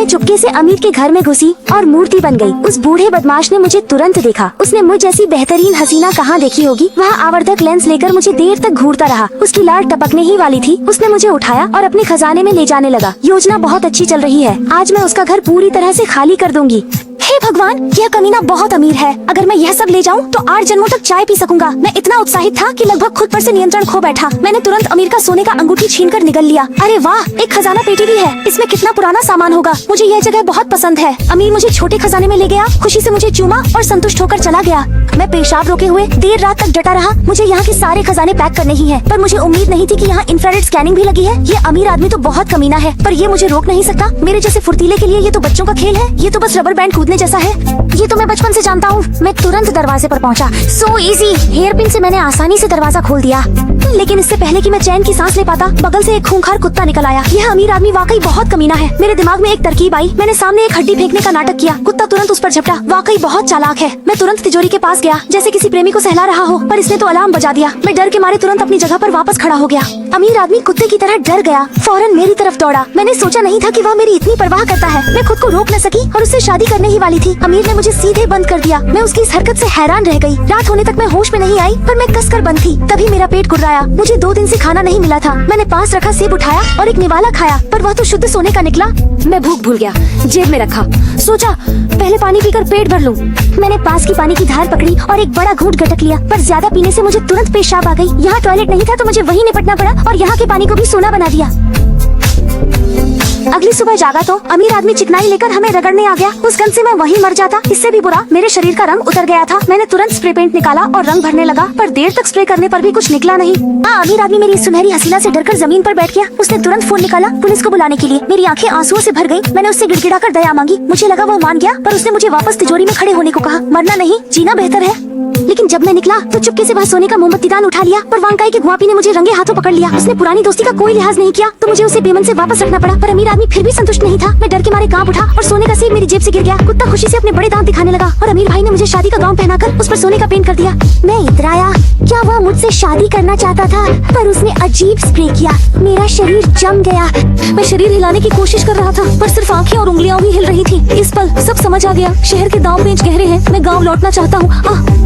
मैं चुपके से अमीर के घर में घुसी और मूर्ति बन गई। उस बूढ़े बदमाश ने मुझे तुरंत देखा। उसने मुझ जैसी बेहतरीन हसीना कहाँ देखी होगी। वह आवर्धक लेंस लेकर मुझे देर तक घूरता रहा। उसकी लार टपकने ही वाली थी। उसने मुझे उठाया और अपने खजाने में ले जाने लगा। योजना बहुत अच्छी चल रही है। आज मैं उसका घर पूरी तरह से खाली कर दूंगी। हे भगवान, यह कमीना बहुत अमीर है। अगर मैं यह सब ले जाऊं तो 8 जन्मों तक चाय पी सकूंगा। मैं इतना उत्साहित था कि लगभग खुद पर से नियंत्रण खो बैठा। मैंने तुरंत अमीर का सोने का अंगूठी छीनकर निगल लिया। अरे वाह, एक खजाना पेटी भी है। इसमें कितना पुराना सामान होगा। मुझे यह जगह बहुत पसंद है। अमीर मुझे छोटे खजाने में ले गया, खुशी से मुझे चूमा और संतुष्ट होकर चला गया। मैं पेशाब रोके हुए देर रात तक डटा रहा। मुझे यहाँ के सारे खजाने पैक करने ही है, पर मुझे उम्मीद नहीं थी कि यहाँ इंफ्रारेड स्कैनिंग भी लगी है। ये अमीर आदमी तो बहुत कमीना है, पर ये मुझे रोक नहीं सकता। मेरे जैसे फुर्तीले के लिए ये तो बच्चों का खेल है। ये तो बस रबर बैंड कूदने जैसा है। ये तो मैं बचपन से जानता हूँ। मैं तुरंत दरवाजे पर पहुँचा। So easy. हेयर पिन से मैंने आसानी से दरवाजा खोल दिया, लेकिन इससे पहले कि मैं चैन की सांस ले पाता, बगल से एक खूंखार कुत्ता निकल आया। यह अमीर आदमी वाकई बहुत कमीना है। मेरे दिमाग में एक तरकीब आई। मैंने सामने एक हड्डी फेंकने का नाटक किया। कुत्ता तुरंत उस पर झपटा। वाकई बहुत चालाक है। मैं तुरंत तिजोरी के पास गया, जैसे किसी प्रेमी को सहला रहा हो, पर इसने तो अलार्म बजा दिया। मैं डर के मारे तुरंत अपनी जगह पर वापस खड़ा हो गया। अमीर आदमी कुत्ते की तरह डर गया, फौरन मेरी तरफ दौड़ा। मैंने सोचा नहीं था कि वह मेरी इतनी परवाह करता है। मैं खुद को रोक न सकी और उससे शादी करने ही वाली थी। अमीर ने मुझे सीधे बंद कर दिया। मैं उसकी इस हरकत से हैरान रह गई। रात होने तक मैं होश में नहीं आई, पर मैं कसकर बंद थी। तभी मेरा पेट गुर्राया। मुझे 2 दिन से खाना नहीं मिला था। मैंने पास रखा सेब उठाया और एक निवाला खाया, पर वह तो शुद्ध सोने का निकला। मैं भूख भूल गया, जेब में रखा। सोचा पहले पानी पीकर पेट भर लूं। मैंने पास की पानी की धार पकड़ी और एक बड़ा घूंट गटक लिया, पर ज्यादा पीने से मुझे तुरंत पेशाब आ गई। यहाँ टॉयलेट नहीं था तो मुझे वहीं निपटना पड़ा और यहाँ के पानी को भी सोना बना दिया। अगली सुबह जागा तो अमीर आदमी चिकनाई लेकर हमें रगड़ने आ गया। उस गंध से मैं वहीं मर जाता। इससे भी बुरा, मेरे शरीर का रंग उतर गया था। मैंने तुरंत स्प्रे पेंट निकाला और रंग भरने लगा, पर देर तक स्प्रे करने पर भी कुछ निकला नहीं। अमीर आदमी मेरी सुनहरी हसीना से डरकर जमीन पर बैठ गया। उसने तुरंत फोन निकाला पुलिस को बुलाने के लिए। मेरी आंखें आंसुओं से भर गयी। मैंने उससे गिड़गिड़ाकर दया मांगी। मुझे लगा वो मान गया, पर उसने मुझे वापस तिजोरी में खड़े होने को कहा। मरना नहीं, जीना बेहतर है। लेकिन जब मैं निकला तो चुपके से वह सोने का मोमबत्तीदान उठा लिया, पर वांकाई के गुआपी ने मुझे रंगे हाथों पकड़ लिया। उसने पुरानी दोस्ती का कोई लिहाज नहीं किया, तो मुझे उसे बेमन से वापस रखना पड़ा। पर अमीर आदमी फिर भी संतुष्ट नहीं था। मैं डर के मारे कांप उठा और सोने का सेब मेरी जेब से गिर गया। कुत्ता खुशी से अपने बड़े दांत दिखाने लगा और अमीर भाई ने मुझे शादी का गाउन पहनाकर उस पर सोने का पेंट कर दिया। मैं इतराया। क्या वह मुझसे शादी करना चाहता था? पर उसने अजीब स्प्रे किया। मेरा शरीर जम गया। मैं शरीर हिलाने की कोशिश कर रहा था, पर सिर्फ आंखें और उंगलियां ही हिल रही थी। इस पल सब समझ आ गया। शहर के दांव पेंच गहरे हैं। मैं गाँव लौटना चाहता हूँ।